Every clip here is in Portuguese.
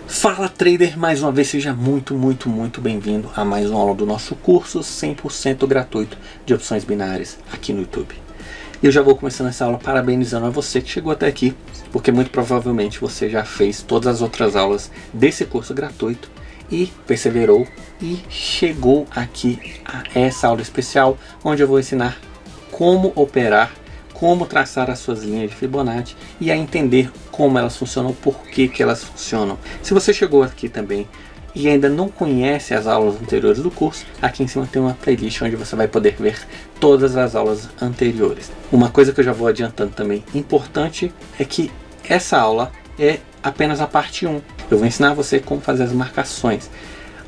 Fala trader, mais uma vez seja muito bem-vindo a mais uma aula do nosso curso 100% gratuito de opções binárias aqui no YouTube. E eu já vou começando essa aula parabenizando a você que chegou até aqui, porque muito provavelmente você já fez todas as outras aulas desse curso gratuito e perseverou e chegou aqui a essa aula especial, onde eu vou ensinar como operar, como traçar as suas linhas de Fibonacci e a entender como elas funcionam, por que elas funcionam. Se você chegou aqui também e ainda não conhece as aulas anteriores do curso, aqui em cima tem uma playlist onde você vai poder ver todas as aulas anteriores. Uma coisa que eu já vou adiantando também importante é que essa aula é apenas a parte 1. Eu vou ensinar você como fazer as marcações.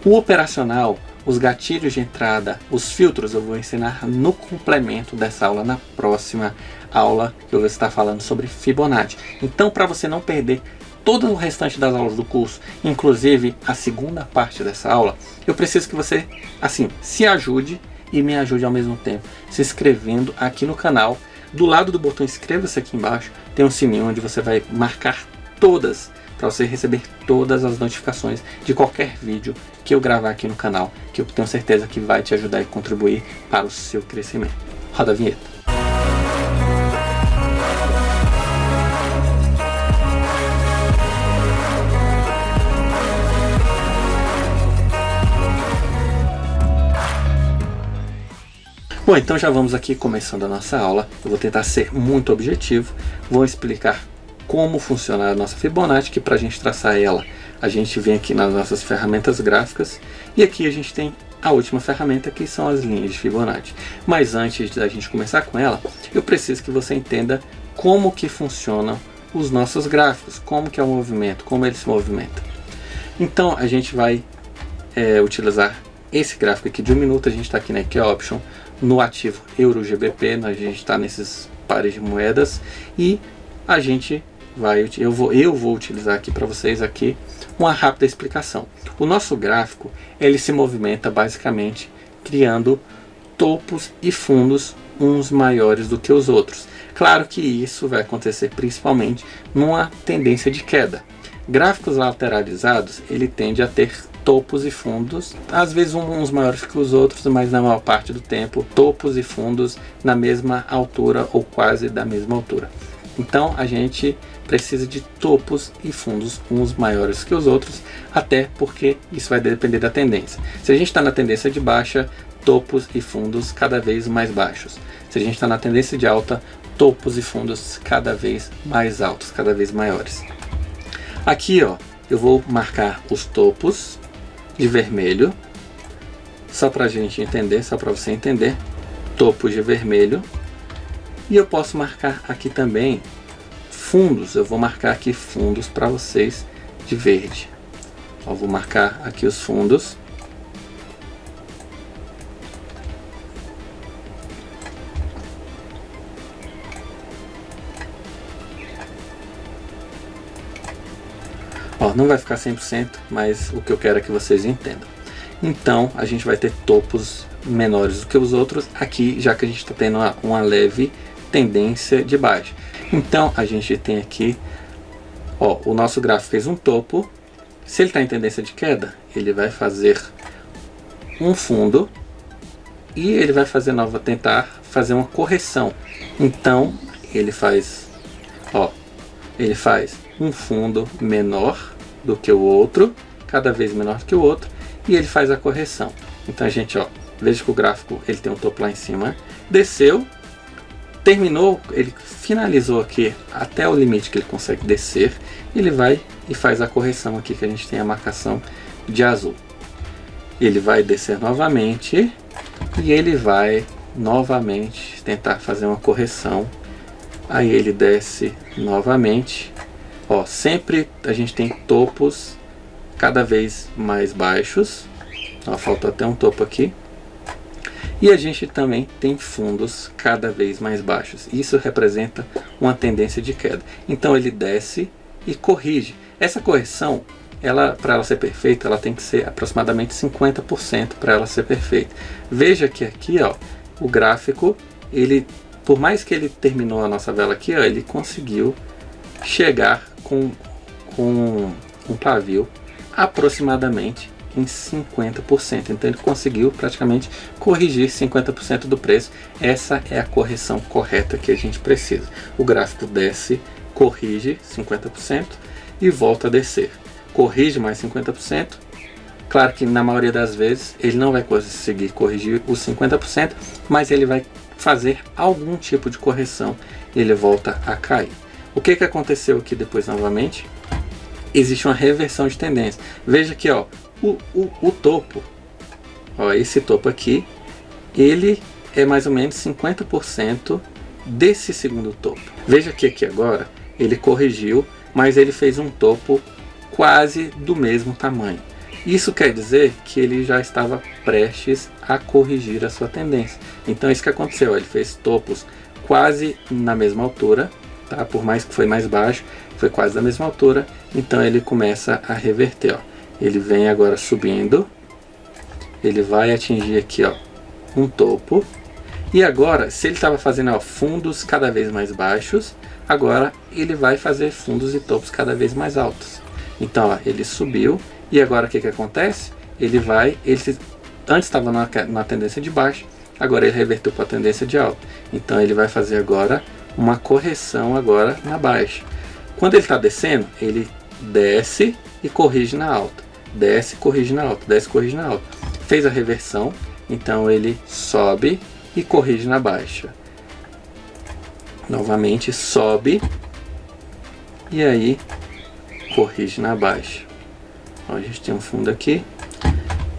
O operacional, os gatilhos de entrada, os filtros, eu vou ensinar no complemento dessa aula, na próxima aula que eu vou estar falando sobre Fibonacci. Então, para você não perder todo o restante das aulas do curso, inclusive a segunda parte dessa aula, eu preciso que você, assim, se ajude e me ajude ao mesmo tempo, se inscrevendo aqui no canal. Do lado do botão inscreva-se aqui embaixo, tem um sininho onde você vai marcar todas, para você receber todas as notificações de qualquer vídeo que eu gravar aqui no canal, que eu tenho certeza que vai te ajudar e contribuir para o seu crescimento. Roda a vinheta. Bom, então já vamos aqui começando a nossa aula. Eu vou tentar ser muito objetivo, vou explicar como funciona a nossa Fibonacci, que para a gente traçar ela, a gente vem aqui nas nossas ferramentas gráficas e aqui a gente tem a última ferramenta, que são as linhas de Fibonacci. Mas antes da gente começar com ela, eu preciso que você entenda como que funcionam os nossos gráficos, como que é o movimento, como ele se movimenta. Então a gente vai utilizar esse gráfico aqui de 1 minuto. A gente está aqui na Key Option, no ativo EURO-GBP, a gente está nesses pares de moedas e a gente eu vou utilizar aqui para vocês aqui uma rápida explicação. O nosso gráfico, ele se movimenta basicamente criando topos e fundos uns maiores do que os outros. Claro que isso vai acontecer principalmente numa tendência de queda. Gráficos lateralizados, ele tende a ter topos e fundos, às vezes uns maiores que os outros, mas na maior parte do tempo topos e fundos na mesma altura ou quase da mesma altura. Então a gente precisa de topos e fundos uns maiores que os outros, até porque isso vai depender da tendência. Se a gente está na tendência de baixa, topos e fundos cada vez mais baixos. Se a gente está na tendência de alta, topos e fundos cada vez mais altos, cada vez maiores. Aqui, ó, eu vou marcar os topos de vermelho, só para a gente entender, só para você entender, topos de vermelho. E eu posso marcar aqui também fundos. Eu vou marcar aqui fundos para vocês de verde. Ó, vou marcar aqui os fundos. Ó, não vai ficar 100%, mas o que eu quero é que vocês entendam. Então a gente vai ter topos menores do que os outros aqui, já que a gente está tendo uma leve tendência de baixa. Então a gente tem aqui, ó, o nosso gráfico fez um topo. Se ele está em tendência de queda, ele vai fazer um fundo e ele vai fazer tentar fazer uma correção. Então ele faz, ó, ele faz um fundo menor do que o outro, cada vez menor do que o outro, e ele faz a correção. Então a gente, ó, veja que o gráfico ele tem um topo lá em cima, desceu, terminou, ele finalizou aqui até o limite que ele consegue descer, ele vai e faz a correção aqui, que a gente tem a marcação de azul. Ele vai descer novamente e ele vai novamente tentar fazer uma correção. Aí ele desce novamente. Ó, sempre a gente tem topos cada vez mais baixos. Ó, faltou até um topo aqui. E a gente também tem fundos cada vez mais baixos. Isso representa uma tendência de queda. Então ele desce e corrige. Essa correção, para ela ser perfeita, ela tem que ser aproximadamente 50% para ela ser perfeita. Veja que aqui, ó, o gráfico, ele, por mais que ele terminou a nossa vela aqui, ó, ele conseguiu chegar com um pavio aproximadamente em 50%. Então ele conseguiu praticamente corrigir 50% do preço. Essa é a correção correta que a gente precisa. O gráfico desce, corrige 50% e volta a descer. Corrige mais 50%. Claro que na maioria das vezes ele não vai conseguir corrigir os 50%, mas ele vai fazer algum tipo de correção e ele volta a cair. O que aconteceu aqui depois novamente? Existe uma reversão de tendência. Veja aqui, ó, o topo, ó, esse topo aqui, ele é mais ou menos 50% desse segundo topo. Veja que aqui agora ele corrigiu, mas ele fez um topo quase do mesmo tamanho. Isso quer dizer que ele já estava prestes a corrigir a sua tendência. Então isso que aconteceu, ó, ele fez topos quase na mesma altura, tá? Por mais que foi mais baixo, foi quase da mesma altura. Então ele começa a reverter, ó. Ele vem agora subindo, ele vai atingir aqui, ó, um topo. E agora, se ele estava fazendo, ó, fundos cada vez mais baixos, agora ele vai fazer fundos e topos cada vez mais altos. Então, ó, ele subiu. E agora o que acontece? Ele antes estava na tendência de baixo, agora ele reverteu para a tendência de alta. Então ele vai fazer agora uma correção agora na baixa. Quando ele está descendo, ele desce e corrige na alta. Desce, corrige na alta, desce, corrige na alta. Fez a reversão, então ele sobe e corrige na baixa. Novamente sobe e aí corrige na baixa. Ó, a gente tem um fundo aqui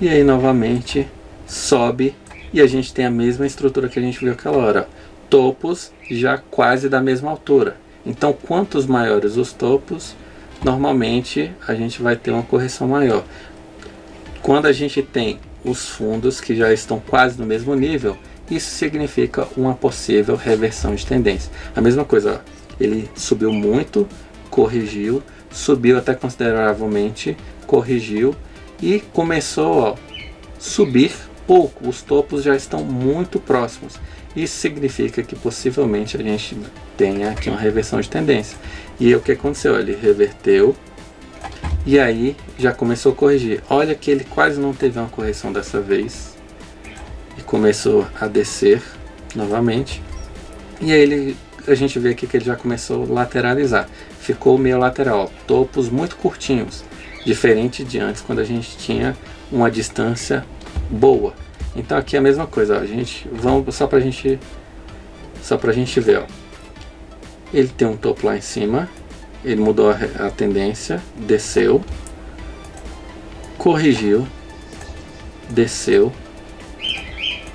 e aí novamente sobe e a gente tem a mesma estrutura que a gente viu aquela hora, ó. Topos já quase da mesma altura. Então quantos maiores os topos, normalmente a gente vai ter uma correção maior. Quando a gente tem os fundos que já estão quase no mesmo nível, isso significa uma possível reversão de tendência. A mesma coisa, ó, ele subiu muito, corrigiu, subiu até consideravelmente, corrigiu e começou a subir pouco. Os topos já estão muito próximos. Isso significa que possivelmente a gente tenha aqui uma reversão de tendência. E o que aconteceu? Ele reverteu e aí já começou a corrigir. Olha que ele quase não teve uma correção dessa vez e começou a descer novamente. E aí a gente vê aqui que ele já começou a lateralizar. Ficou meio lateral, topos muito curtinhos, diferente de antes, quando a gente tinha uma distância boa. Então aqui é a mesma coisa, ó, só pra gente ver, ó. Ele tem um topo lá em cima, ele mudou a tendência, desceu, corrigiu, desceu,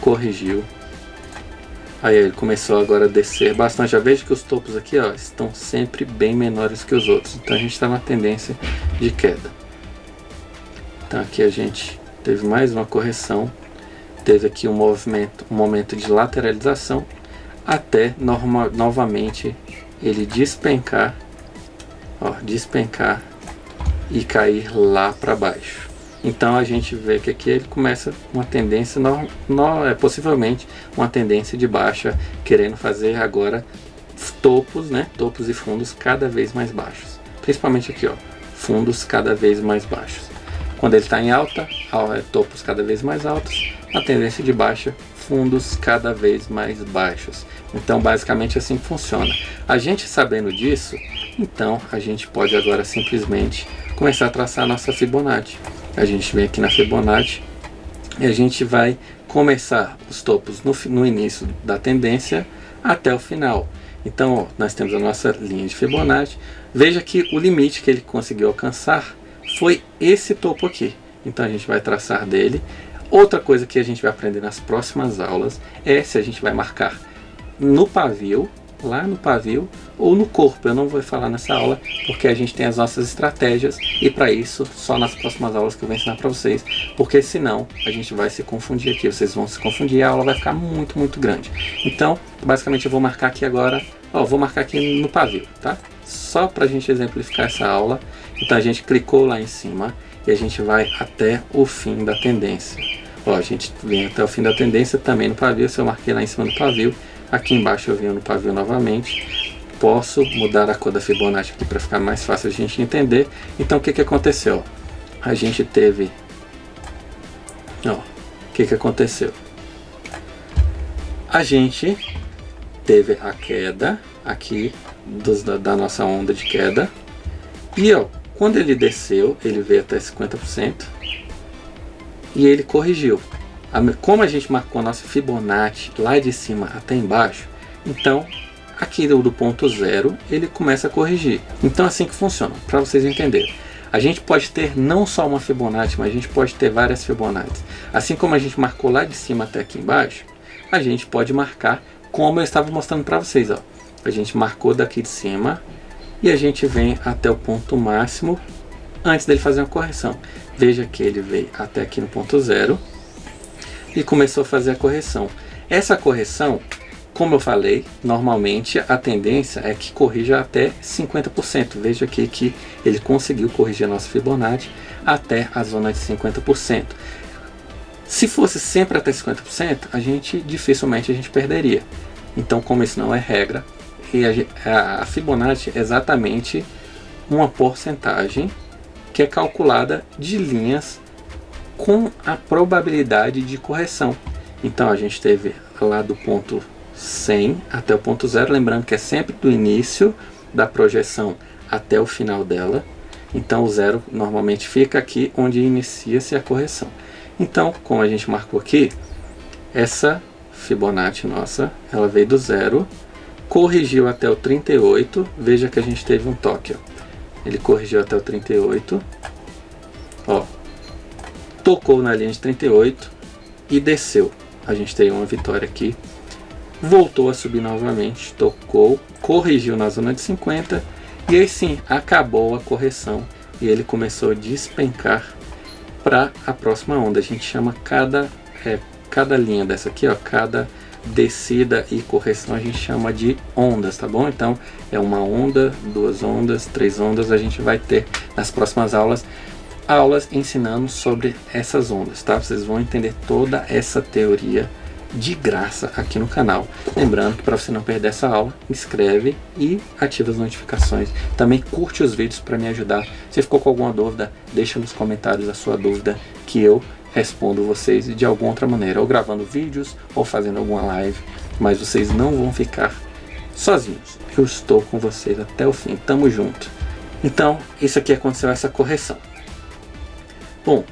corrigiu. Aí ele começou agora a descer bastante. Já vejo que os topos aqui, ó, estão sempre bem menores que os outros. Então a gente está na tendência de queda. Então aqui a gente teve mais uma correção. Teve aqui um momento de lateralização. Até novamente ele despencar. Ó, despencar e cair lá para baixo. Então a gente vê que aqui ele começa uma tendência, possivelmente uma tendência de baixa, querendo fazer agora topos, né? Topos e fundos cada vez mais baixos. Principalmente aqui, ó, fundos cada vez mais baixos. Quando ele está em alta, topos cada vez mais altos. A tendência de baixa, fundos cada vez mais baixos. Então basicamente assim funciona. A gente sabendo disso, então a gente pode agora simplesmente começar a traçar a nossa Fibonacci. A gente vem aqui na Fibonacci e a gente vai começar os topos no início da tendência até o final. Então, ó, nós temos a nossa linha de Fibonacci. Veja que o limite que ele conseguiu alcançar foi esse topo aqui. Então a gente vai traçar dele. Outra coisa que a gente vai aprender nas próximas aulas é se a gente vai marcar no pavio, lá no pavio, ou no corpo. Eu não vou falar nessa aula porque a gente tem as nossas estratégias e para isso só nas próximas aulas que eu vou ensinar para vocês, porque senão a gente vai se confundir aqui, vocês vão se confundir e a aula vai ficar muito grande. Então basicamente eu vou marcar aqui agora, ó, vou marcar aqui no pavio, tá? Só para a gente exemplificar essa aula. Então a gente clicou lá em cima e a gente vai até o fim da tendência. Ó, a gente vem até o fim da tendência também no pavio. Se eu marquei lá em cima do pavio, aqui embaixo eu venho no pavio novamente. Posso mudar a cor da Fibonacci aqui para ficar mais fácil a gente entender. Então o que aconteceu? a gente teve, ó, o que aconteceu? A gente teve a queda aqui da nossa onda de queda, e ó, quando ele desceu, ele veio até 50% e ele corrigiu. Como a gente marcou a nossa Fibonacci lá de cima até embaixo, então aqui do ponto zero ele começa a corrigir. Então assim que funciona, para vocês entenderem. A gente pode ter não só uma Fibonacci, mas a gente pode ter várias Fibonacci. Assim como a gente marcou lá de cima até aqui embaixo, a gente pode marcar como eu estava mostrando para vocês, ó. A gente marcou daqui de cima e a gente vem até o ponto máximo antes dele fazer uma correção. Veja que ele veio até aqui no ponto zero e começou a fazer a correção. Essa correção, como eu falei, normalmente a tendência é que corrija até 50%. Veja aqui que ele conseguiu corrigir a nossa Fibonacci até a zona de 50%. Se fosse sempre até 50%, dificilmente a gente perderia. Então, como isso não é regra, e a Fibonacci é exatamente uma porcentagem que é calculada de linhas com a probabilidade de correção. Então a gente teve lá do ponto 100 até o ponto zero, lembrando que é sempre do início da projeção até o final dela. Então o zero normalmente fica aqui onde inicia-se a correção. Então, como a gente marcou aqui, essa Fibonacci nossa, ela veio do zero, corrigiu até o 38, veja que a gente teve um toque, ó. Ele corrigiu até o 38, ó, tocou na linha de 38 e desceu. A gente tem uma vitória aqui, voltou a subir novamente, tocou, corrigiu na zona de 50 e aí sim, acabou a correção e ele começou a despencar para a próxima onda. A gente chama cada linha dessa aqui, ó, cada descida e correção a gente chama de ondas, tá bom? Então é uma onda, duas ondas, três ondas. A gente vai ter nas próximas aulas ensinando sobre essas ondas, tá? Vocês vão entender toda essa teoria de graça aqui no canal. Lembrando que para você não perder essa aula, inscreve e ativa as notificações. Também curte os vídeos para me ajudar. Se ficou com alguma dúvida, deixa nos comentários a sua dúvida que eu respondo vocês de alguma outra maneira, ou gravando vídeos ou fazendo alguma live, mas vocês não vão ficar sozinhos. Eu estou com vocês até o fim, tamo junto. Então, isso aqui aconteceu, essa correção. Bom,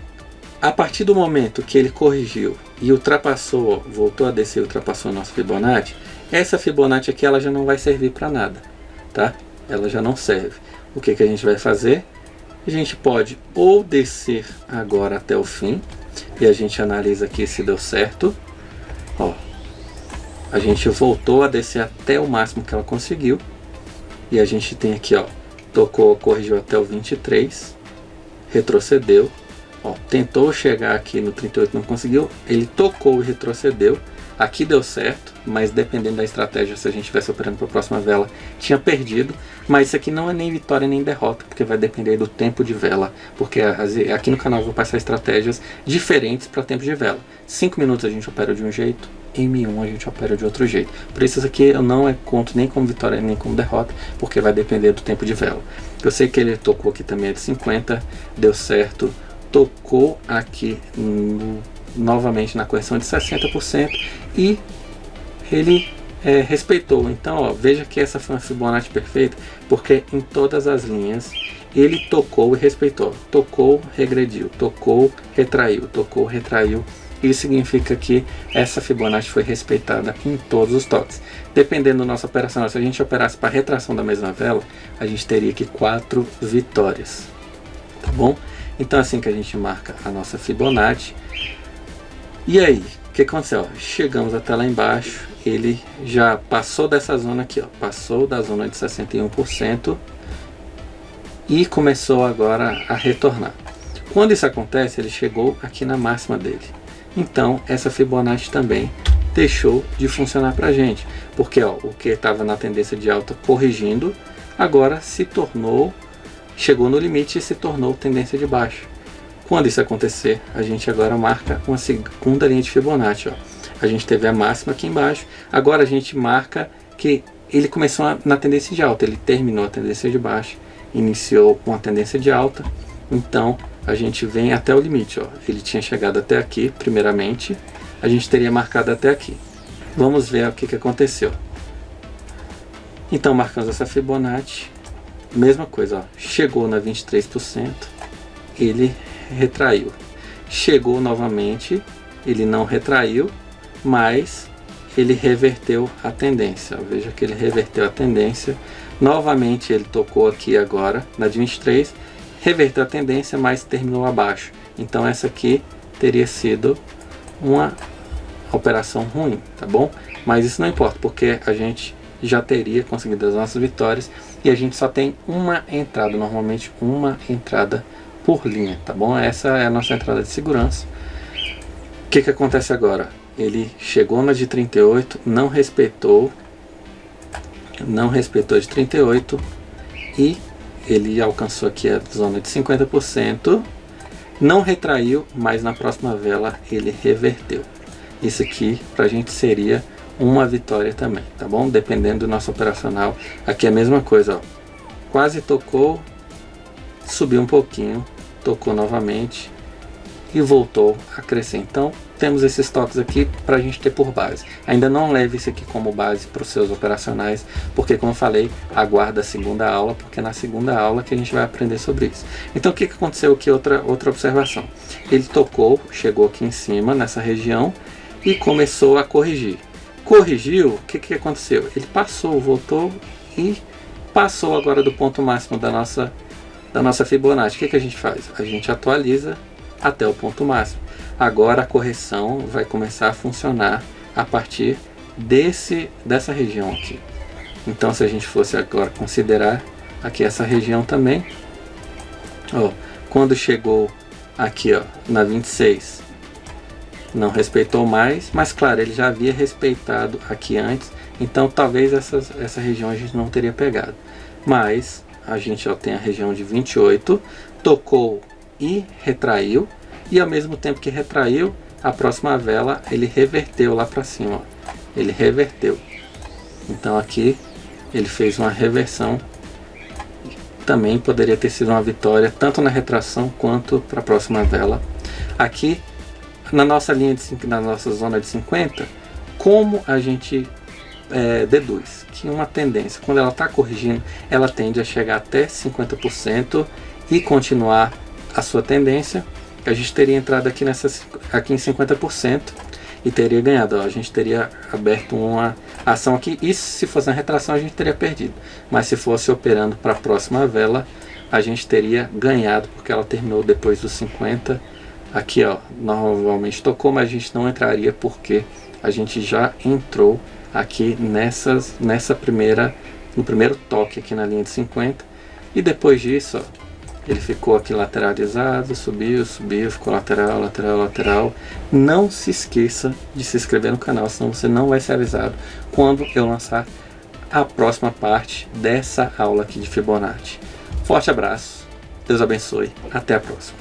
a partir do momento que ele corrigiu e ultrapassou, voltou a descer e ultrapassou a nossa Fibonacci, essa Fibonacci aqui ela já não vai servir para nada, tá? Ela já não serve. O que a gente vai fazer? A gente pode ou descer agora até o fim, e a gente analisa aqui se deu certo. Ó, a gente voltou a descer até o máximo que ela conseguiu, e a gente tem aqui, ó, tocou, corrigiu até o 23, retrocedeu. Ó, tentou chegar aqui no 38, não conseguiu, ele tocou e retrocedeu, aqui deu certo, mas dependendo da estratégia, se a gente estivesse operando para a próxima vela, tinha perdido. Mas isso aqui não é nem vitória nem derrota, porque vai depender do tempo de vela, porque aqui no canal eu vou passar estratégias diferentes para tempo de vela. 5 minutos a gente opera de um jeito, em M1 a gente opera de outro jeito. Por isso aqui eu não conto nem como vitória nem como derrota, porque vai depender do tempo de vela. Eu sei que ele tocou aqui também de 50, deu certo, tocou aqui novamente na correção de 60% e ele respeitou. Então, ó, veja que essa foi uma Fibonacci perfeita, porque em todas as linhas ele tocou e respeitou. Tocou, regrediu, tocou, retraiu, tocou, retraiu. Isso significa que essa Fibonacci foi respeitada em todos os toques. Dependendo da nossa operação, se a gente operasse para retração da mesma vela, a gente teria aqui 4 vitórias, tá bom? Então assim que a gente marca a nossa Fibonacci. E aí, o que aconteceu? Chegamos até lá embaixo, ele já passou dessa zona aqui, ó, passou da zona de 61% e começou agora a retornar. Quando isso acontece, ele chegou aqui na máxima dele. Então essa Fibonacci também deixou de funcionar pra gente, porque ó, o que estava na tendência de alta corrigindo, agora chegou no limite e se tornou tendência de baixa. Quando isso acontecer, a gente agora marca uma segunda linha de Fibonacci, ó. A gente teve a máxima aqui embaixo, agora a gente marca que ele começou na tendência de alta, ele terminou a tendência de baixa, iniciou com a tendência de alta, Então a gente vem até o limite, ó. Ele tinha chegado até aqui, primeiramente, a gente teria marcado até aqui. Vamos ver o que aconteceu. Então marcamos essa Fibonacci, mesma coisa, ó. Chegou na 23%, ele retraiu. Chegou novamente, ele não retraiu, mas ele reverteu a tendência. Veja que ele reverteu a tendência. Novamente ele tocou aqui agora na de 23, reverteu a tendência, mas terminou abaixo. Então essa aqui teria sido uma operação ruim, tá bom? Mas isso não importa, porque a gente já teria conseguido as nossas vitórias e a gente só tem uma entrada, normalmente uma entrada por linha, tá bom? Essa é a nossa entrada de segurança. O que acontece agora? Ele chegou na de 38, não respeitou de 38 e ele alcançou aqui a zona de 50%, não retraiu, mas na próxima vela ele reverteu. Isso aqui pra gente seria uma vitória também, tá bom? Dependendo do nosso operacional. Aqui é a mesma coisa, ó. Quase tocou, subiu um pouquinho, tocou novamente e voltou a crescer. Então temos esses toques aqui para a gente ter por base. Ainda não leve isso aqui como base para os seus operacionais, porque como eu falei, aguarda a segunda aula, porque é na segunda aula que a gente vai aprender sobre isso. Então o que aconteceu aqui? Outra observação. Ele tocou, chegou aqui em cima nessa região e começou a corrigir. Corrigiu, o que aconteceu? Ele passou, voltou e passou agora do ponto máximo da nossa Fibonacci. O que a gente faz? A gente atualiza até o ponto máximo. Agora a correção vai começar a funcionar a partir dessa região aqui. Então se a gente fosse agora considerar aqui essa região também, ó, quando chegou aqui, ó, na 26, não respeitou mais, mas claro, ele já havia respeitado aqui antes, então talvez essa região a gente não teria pegado. Mas a gente, ó, tem a região de 28, tocou e retraiu, e ao mesmo tempo que retraiu, a próxima vela ele reverteu lá para cima, ó. Ele reverteu. Então aqui ele fez uma reversão. Também poderia ter sido uma vitória tanto na retração quanto para a próxima vela. Aqui na nossa linha na nossa zona de 50, como a gente deduz que uma tendência, quando ela está corrigindo, ela tende a chegar até 50% e continuar a sua tendência. A gente teria entrado aqui em 50% e teria ganhado, ó. A gente teria aberto uma ação aqui, e se fosse na retração a gente teria perdido, mas se fosse operando para a próxima vela a gente teria ganhado, porque ela terminou depois dos 50. Aqui, ó, normalmente tocou, mas a gente não entraria porque a gente já entrou aqui no primeiro toque aqui na linha de 50, e depois disso, ó, ele ficou aqui lateralizado, subiu, ficou lateral. Não se esqueça de se inscrever no canal, senão você não vai ser avisado quando eu lançar a próxima parte dessa aula aqui de Fibonacci. Forte abraço, Deus abençoe, até a próxima.